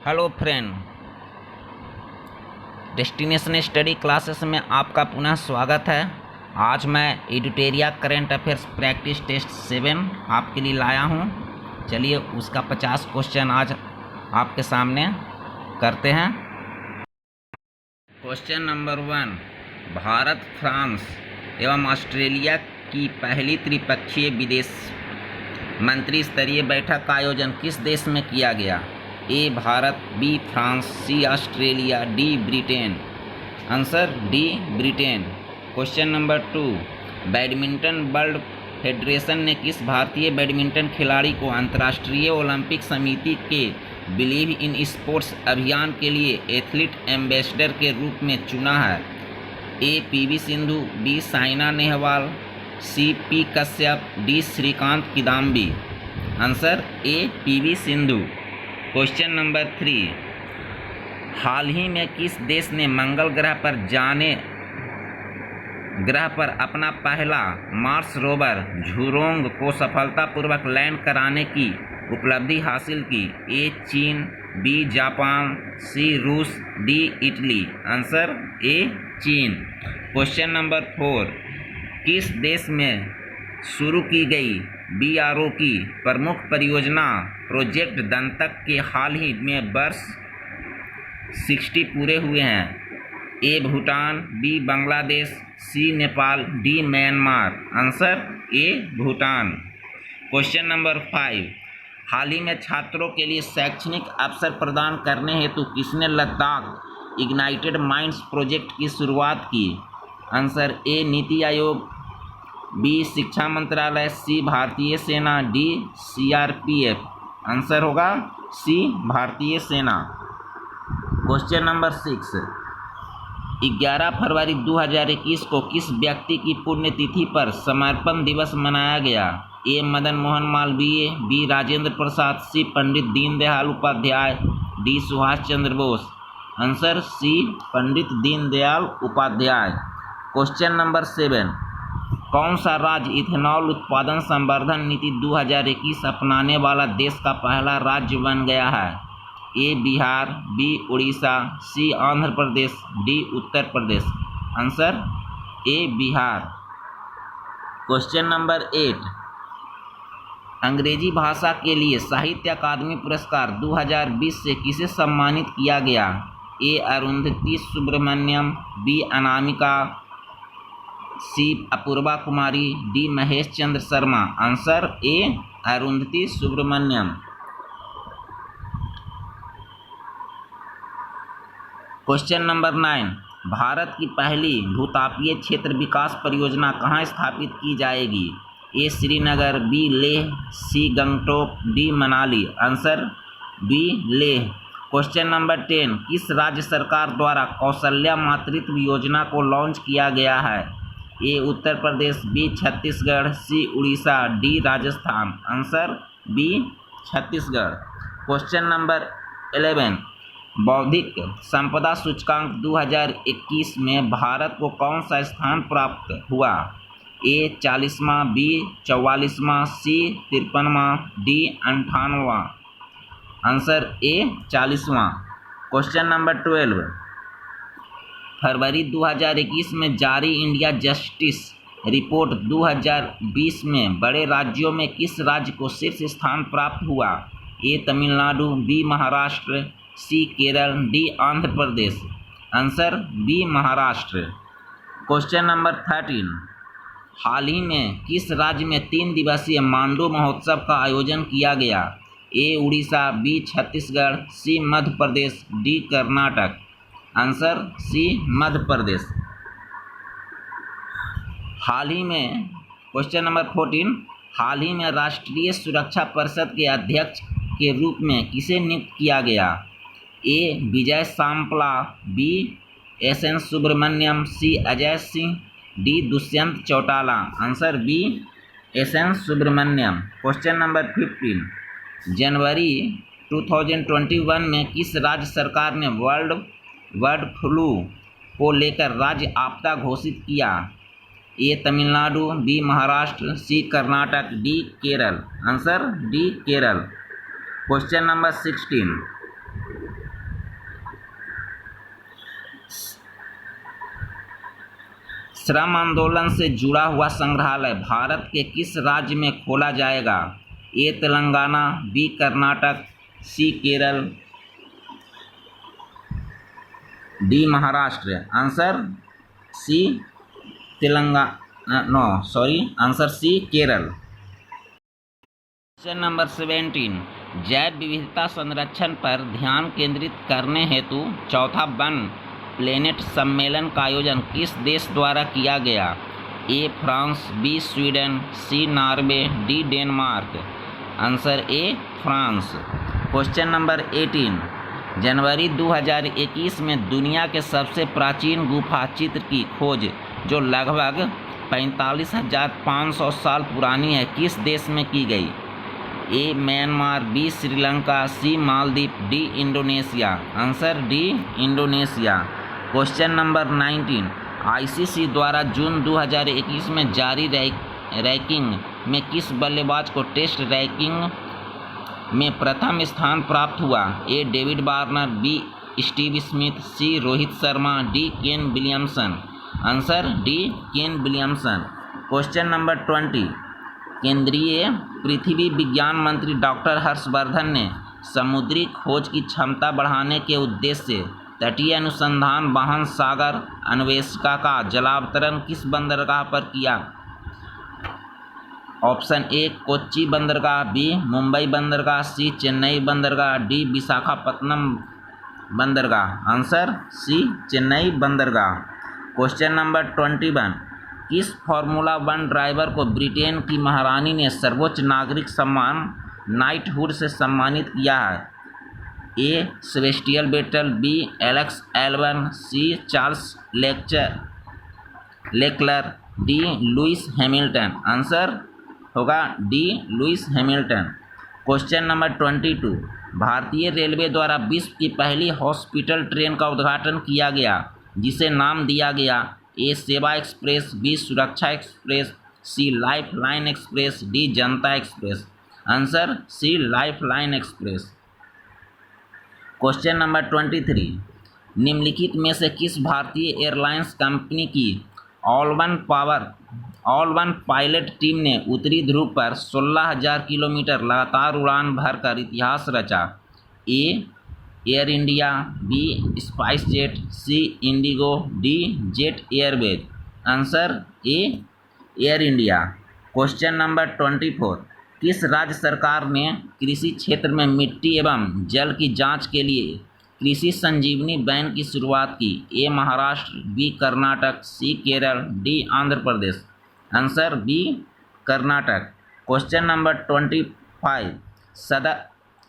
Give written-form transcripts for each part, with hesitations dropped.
Hello friend, destination study classes में आपका पुनः स्वागत है। आज मैं एडिटोरिया करंट अफेयर्स प्रैक्टिस टेस्ट 7 आपके लिए लाया हूं। चलिए उसका 50 क्वेश्चन आज आपके सामने करते हैं। क्वेश्चन नंबर 1, भारत, फ्रांस एवं ऑस्ट्रेलिया की पहली त्रिपक्षीय विदेश मंत्री स्तरीय बैठक का आयोजन किस देश में किया गया? A Bharat, B France, C Australia, D Britain. Answer D Britain. Question number 2, badminton world federation ने किस भारतीय बैडमिंटन खिलाड़ी को अंतर्राष्ट्रीय ओलंपिक समिति के बिलीव इन स्पोर्ट्स अभियान के लिए एथलीट एम्बेसडर के रूप में चुना है? A PV Sindhu, B Saina Nehwal, C P Kashyap, D Srikanth Kidambi. Answer A PV Sindhu. Question number 3, हाल ही में किस देश ने मंगल ग्रह पर अपना पहला मार्स रोवर झुरोंग को सफलतापूर्वक लैंड कराने की उपलब्धि हासिल की? ए चीन, बी जापान, सी रूस, डी इटली। आंसर ए चीन। क्वेश्चन नंबर 4, किस देश में शुरू की गई बीआरओ की प्रमुख परियोजना प्रोजेक्ट दंतक के हाल ही में वर्ष 60 पूरे हुए हैं? A Bhutan, B Bangladesh, C Nepal, D Myanmar. Answer A Bhutan. Question number 5, हाल ही में छात्रों के लिए शैक्षणिक अवसर प्रदान करने हेतु किसने लद्दाख इग्नाइटेड माइंड्स प्रोजेक्ट की शुरुआत की? Answer A NITI Aayog, B शिक्षा मंत्रालय, सी भारतीय सेना, डी सीआरपीएफ। आंसर होगा सी भारतीय सेना। क्वेश्चन नंबर 6, 11 फरवरी 2021 को किस व्यक्ति की पुण्यतिथि पर समर्पण दिवस मनाया गया? ए मदन मोहन मालवीय, बी राजेंद्र प्रसाद, सी Pandit Deendayal Upadhyay, D Subhash Chandra Bose. Answer C Pandit Deendayal Upadhyay. Question number 7, कौन सा राज्य इथेनॉल उत्पादन संवर्धन नीति 2021 अपनाने वाला देश का पहला राज्य बन गया है? A Bihar, B Orissa, C Andhra Pradesh, D Uttar Pradesh. Answer A Bihar. Question number 8, अंग्रेजी भाषा के लिए साहित्य अकादमी पुरस्कार 2020 से किसे सम्मानित किया गया? A Arundhati Subramaniam, B Anamika, C Apurva Kumari, D Mahesh Chandra Sharma. Answer A Arundhati Subramaniam. Question number 9, Bharat की पहली भूतापीय क्षेत्र विकास परियोजना कहाँ स्थापित की जाएगी? A Srinagar, B Leh, C Gangtok, D Manali. Answer B Leh. Question number 10, किस राज्य सरकार द्वारा कौशल्या मातृत्व योजना को लॉन्च किया गया है? A Uttar Pradesh, B Chhattisgarh, C Orissa, D Rajasthan. Answer B Chhattisgarh. Question number 11, बौद्धिक संपदा सूचकांक 2021 में भारत को कौन सा स्थान प्राप्त हुआ? ए 40वां, बी 44वां, सी 53वां, डी 58वां। आंसर ए 40वां। क्वेश्चन नंबर 12, फरवरी 2021 में जारी इंडिया जस्टिस रिपोर्ट 2020 में बड़े राज्यों में किस राज्य को शीर्ष स्थान प्राप्त हुआ? ए तमिलनाडु, बी महाराष्ट्र, सी Kerala, D Andhra Pradesh. Answer B Maharashtra. Question number 13, हाल ही में किस राज्य में 3 दिवसीय मांडू महोत्सव का आयोजन किया गया? ए उड़ीसा, बी छत्तीसगढ़, सी Madhya Pradesh, D Karnataka. Answer C Madhya Pradesh. हाल ही में क्वेश्चन नंबर 14, हाल ही में राष्ट्रीय सुरक्षा परिषद के अध्यक्ष के रूप में किसे नियुक्त किया गया? A Vijay Sampla, B S N Subramaniam, C Ajay Singh, D Dushyant Chautala. Answer B S N Subramaniam. Question number 15, जनवरी 2021 में किस राज्य सरकार ने बर्ड फ्लू को लेकर राज्य आपदा घोषित किया? ए तमिलनाडु, बी महाराष्ट्र, सी Karnataka, D Kerala. Answer D Kerala. Question number 16, श्रम आंदोलन से जुड़ा हुआ संग्रहालय भारत के किस राज्य में खोला जाएगा? A Telangana, B Karnataka, C Kerala, D Maharashtra. Answer C Telangana, no sorry, answer C Kerala. Question number 17, जैव विविधता संरक्षण पर ध्यान केंद्रित करने हेतु चौथा वन प्लेनेट सम्मेलन का आयोजन किस देश द्वारा किया गया? A France, B Sweden, C Norway, D Denmark. Answer A France. Question number 18, जनवरी 2021 में दुनिया के सबसे प्राचीन गुफा चित्र की खोज जो लगभग 45,500 साल पुरानी है किस देश में की गई? A Myanmar, B Sri Lanka, C Maldives, D Indonesia. Answer D Indonesia. Question number 19, ICC द्वारा जून 2021 में जारी रैंकिंग में किस बल्लेबाज को टेस्ट रैंकिंग में प्रथम स्थान प्राप्त हुआ? A David Warner, B Steve Smith, C Rohit Sharma, D Ken Williamson. Answer D Ken Williamson. Question number 20, केंद्रीय पृथ्वी विज्ञान मंत्री डॉक्टर हर्षवर्धन ने समुद्री खोज की क्षमता बढ़ाने के उद्देश्य से तटीय अनुसंधान वाहन सागर अन्वेषिका का जलावतरण किस बंदरगाह पर किया? ऑप्शन ए कोच्चि बंदरगाह, बी मुंबई बंदरगाह, सी चेन्नई बंदरगाह, डी विशाखापत्तनम बंदरगाह। आंसर सी चेन्नई बंदरगाह। क्वेश्चन नंबर 21, किस फार्मूला 1 ड्राइवर को ब्रिटेन की महारानी ने सर्वोच्च नागरिक सम्मान नाइटहुड से सम्मानित किया है? A Sebastian Vettel, B Alex Albon, C Charles Leclerc, D Lewis Hamilton. Answer होगा D Lewis Hamilton. Question number 22, भारतीय रेलवे द्वारा विश्व की पहली हॉस्पिटल ट्रेन का उद्घाटन किया गया जिसे नाम दिया गया? A Seva express, B Suraksha express, C life line express, D Janata express. Answer C life line express. Question number 23, निम्नलिखित में से किस भारतीय एयरलाइंस कंपनी की ऑल वन पायलट टीम ने उत्तरी ध्रुव पर 16,000 किलोमीटर लगातार उड़ान भरकर इतिहास रचा? A Air India, B SpiceJet, C IndiGo, D Jet Airways. Answer A Air India. Question number 24, किस राज्य सरकार ने कृषि क्षेत्र में मिट्टी एवं जल की जांच के लिए कृषि संजीवनी बैंक की शुरुआत की? A Maharashtra, B Karnataka, C Kerala, D Andhra Pradesh. Answer B Karnataka. Question number 25,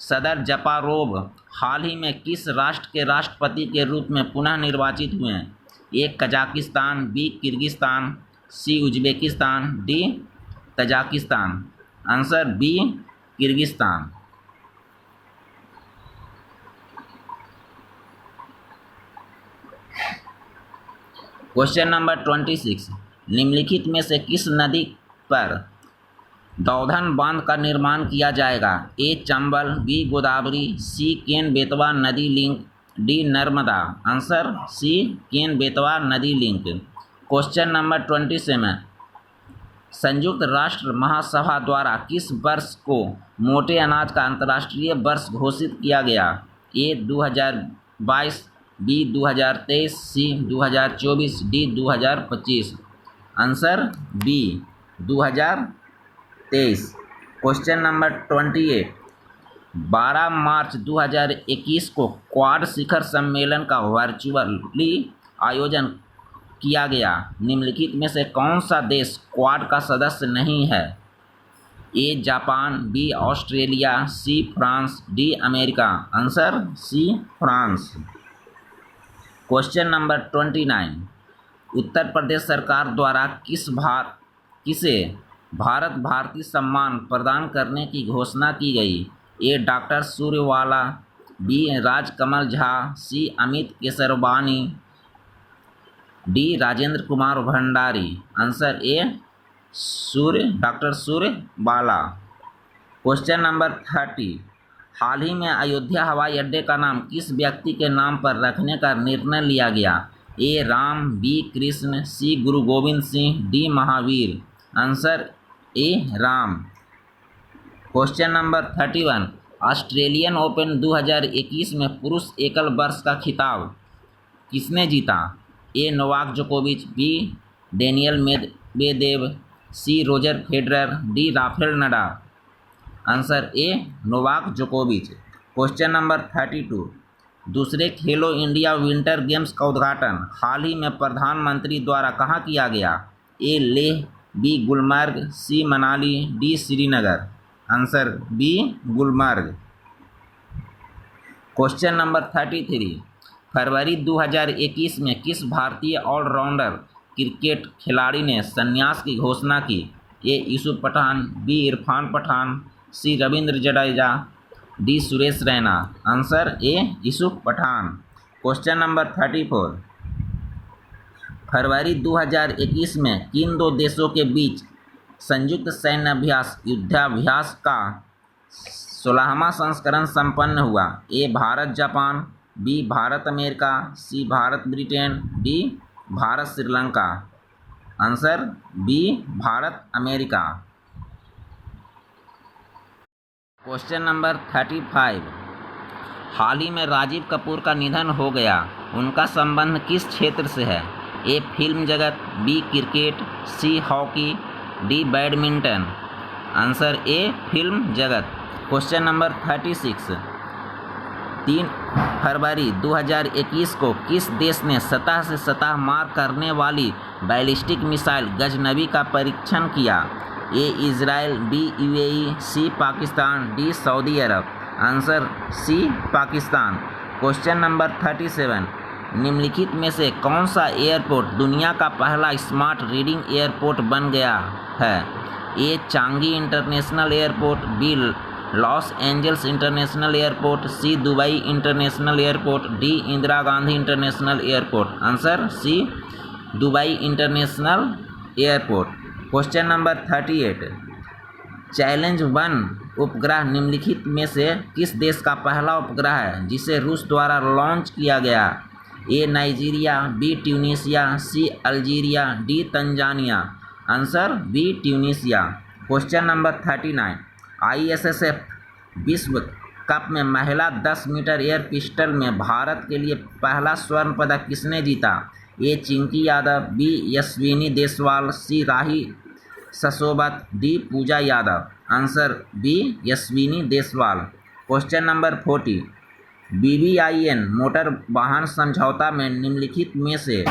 Sadyr जपारोव हाल ही में किस राष्ट्र के राष्ट्रपति के रूप में पुनः निर्वाचित हुए हैं? A Kazakhstan, B Kyrgyzstan, C Uzbekistan, D Tajikistan. Answer B Kyrgyzstan. Question number 26, निम्नलिखित में से किस नदी पर दौधन बांध का निर्माण किया जाएगा? A Chambal, B Godavari, C Ken Betwa नदी link, D Narmada. Answer C Ken Betwa नदी लिंक। क्वेश्चन नंबर 27, संयुक्त राष्ट्र महासभा द्वारा किस वर्ष को मोटे अनाज का अंतर्राष्ट्रीय वर्ष घोषित किया गया? A 2022, B 2023, C 2024, D 2025। Answer B 2023। Question number 28, 12 मार्च 2021 को क्वाड शिखर सम्मेलन का वर्चुअली आयोजन किया गया। निम्नलिखित में से कौन सा देश क्वाड का सदस्य नहीं है? A Japan, B Australia, C France, D America. Answer C France. Question number 29, Uttar Pradesh सरकार द्वारा किसे भारत भारती सम्मान प्रदान करने की घोषणा की गई? A doctor Suryawala, B Rajkamal Jha, C Amit Kesarwani, D Rajendra Kumar Bhandari. Answer A doctor Suryawala. Question number 30, हाल ही में अयोध्या हवाई अड्डे का नाम किस व्यक्ति के नाम पर रखने का निर्णय लिया गया? ए Ram, B Krishna, C Guru Govind Singh, D Mahavir. Answer A Ram. Question number 31, Australian open 2021 में पुरुष एकल वर्ष का खिताब किसने जीता? ए नोवाक जोकोविच, B Daniel Medvedev, C Roger Federer, D Rafael Nadal. Answer A Novak जोकोविच। क्वेश्चन नंबर 32, दूसरे खेलो इंडिया विंटर गेम्स का उद्घाटन हाल ही में प्रधानमंत्री द्वारा कहाँ किया गया? A Leh, B Gulmarg, C Manali, D Srinagar. Answer B Gulmarg. Question number 33, फरवरी 2021 में किस भारतीय ऑलराउंडर क्रिकेट खिलाड़ी ने संन्यास की घोषणा की? A Yusuf Pathan, B Irfan Pathan, C Ravindra Jadeja, D Suresh Raina. Answer A Yusuf Pathan. Question number 34, फरवरी 2021 में किन दो देशों के बीच संयुक्त सैन्य अभ्यास युद्धाभ्यास का 16वां संस्करण संपन्न हुआ? ए Bharat Japan, B Bharat America, सी Bharat Britain, D Bharat Sri Lanka. Answer B Bharat America. Question number 35, हाल ही में राजीव कपूर का निधन हो गया, उनका संबंध किस क्षेत्र से है? ए फिल्म जगत, B cricket, C hockey, D badminton. Answer A film जगत। क्वेश्चन नंबर 36, 3 फरवरी 2021 को किस देश ने सतह से सतह मार करने वाली बैलिस्टिक मिसाइल गजनबी का परीक्षण किया? A Israel, B UAE, C Pakistan, D Saudi Arab. Answer C Pakistan. Question number 37, निम्नलिखित में से कौन सा एयरपोर्ट दुनिया का पहला स्मार्ट रीडिंग एयरपोर्ट बन गया है? A Changi international airport, B Los Angeles international airport, C Dubai international airport, D Indira Gandhi international airport. Answer C Dubai international airport. Question number 38, challenge 1 उपग्रह निम्नलिखित में से किस देश का पहला उपग्रह है जिसे रूस द्वारा लॉन्च किया गया? A Nigeria, B Tunisia, C Algeria, D Tanzania. Answer B Tunisia. Question number 39, ISSF विश्व कप में महिला 10 मीटर एयर पिस्टल में भारत के लिए पहला स्वर्ण पदक किसने जीता? A Chinki Yadav, B Yashaswini Deswal, C Rahi Sasobat, D Pooja Yadav. Answer B Yashaswini Deswal. Question number 40, BBIN motor वाहन समझौता में निम्नलिखित में से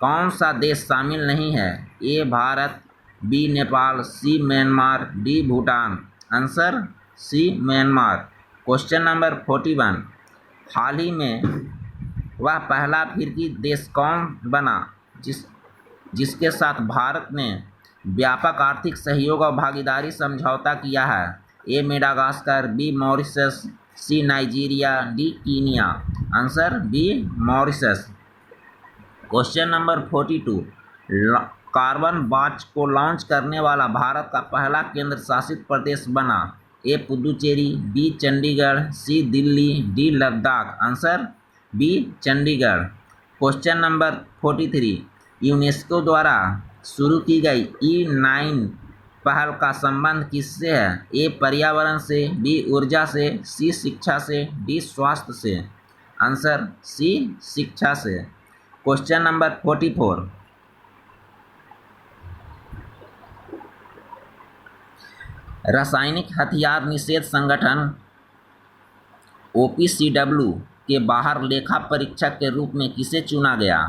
कौन सा देश शामिल नहीं है? A Bharat, B Nepal, C Myanmar, D Bhutan. Answer C Myanmar. Question number 41, हाल ही में वह पहला अफ्रीकी देश कौन बना जिसके साथ भारत ने व्यापक आर्थिक सहयोग और भागीदारी समझौता किया है? A Madagascar, B Mauritius, C Nigeria, D Kenya. Answer B Mauritius. Question number 42, carbon watch को लॉन्च करने वाला भारत का पहला केंद्र शासित प्रदेश बना? A Puducherry, B Chandigarh, C Delhi, D Ladakh. Answer B Chandigarh. Question number 43, UNESCO द्वारा शुरू की गई E9 पहल का संबंध किससे है? ए पर्यावरण से, बी ऊर्जा से, सी शिक्षा से, डी स्वास्थ्य से। आंसर सी शिक्षा से। क्वेश्चन नंबर 44, रासायनिक हथियार निषेध संगठन OPCW के बाहर लेखा परीक्षक के रूप में किसे चुना गया?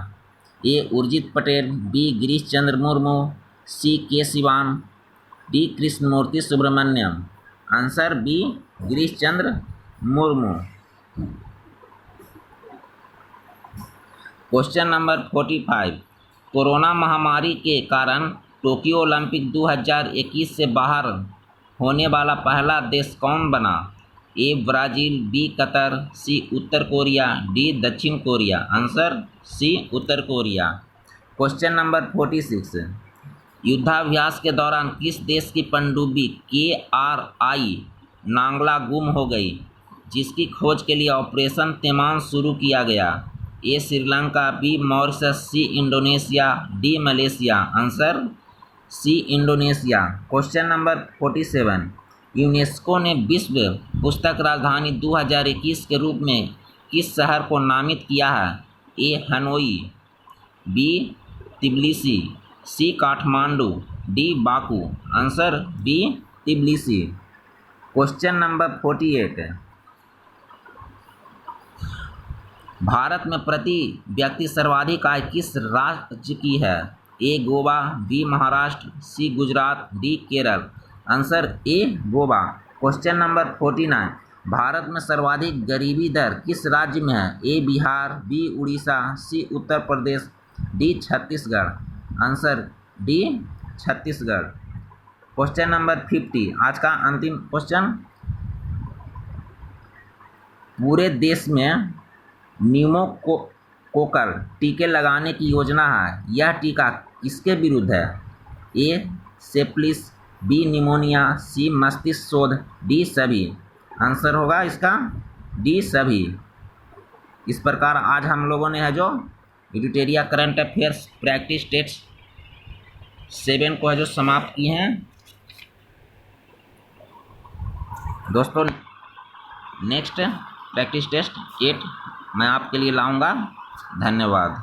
A Urjit Patel, B Girish Chandra Murmu, C K Sivan, D Krishnamurthy Subramanian. Answer B Girish Chandra Murmu. Question number 45, corona महामारी के कारण टोक्यो ओलंपिक 2021 से बाहर होने वाला पहला देश कौन बना? ए ब्राज़ील, बी कतर, सी उत्तर कोरिया, डी दक्षिण कोरिया। आंसर सी उत्तर कोरिया। क्वेश्चन नंबर 46, युद्धाभ्यास के दौरान किस देश की पनडुब्बी KRI नांगला गुम हो गई? जिसकी खोज के लिए ऑपरेशन तैमान शुरू किया गया? A Sri Lanka, B Mauritius, C Indonesia, D Malaysia. Answer C Indonesia. Question number 47, UNESCO ने विश्व पुस्तक राजधानी 2021 के रूप में किस शहर को नामित किया है? A Hanoi, B Tbilisi, C Kathmandu, D Baku. Answer B Tbilisi. Question number 48, Bharat में प्रति व्यक्ति सर्वाधिक आय किस राज्य की है? A Goa, B Maharashtra, C Gujarat, D Kerala. Answer A Goa. Question number 49, Bharat में सर्वाधिक गरीबी दर किस राज्य में है? A Bihar, B Orissa, C Uttar Pradesh, D Chhattisgarh. Answer D Chhattisgarh. Question number 50, आज का अंतिम क्वेश्चन, पूरे देश में न्यूमोकोकल टीके लगाने की योजना है, यह टीका किसके विरुद्ध है? ए सिफिलिस, बी निमोनिया, सी मस्तिष्क शोथ, डी सभी। आंसर होगा इसका डी सभी। इस प्रकार आज हम लोगों ने है जो editorial current affairs practice test 7 को है जो समाप्त किए हैं। दोस्तों नेक्स्ट प्रैक्टिस टेस्ट 8 मैं आपके लिए लाऊंगा। धन्यवाद।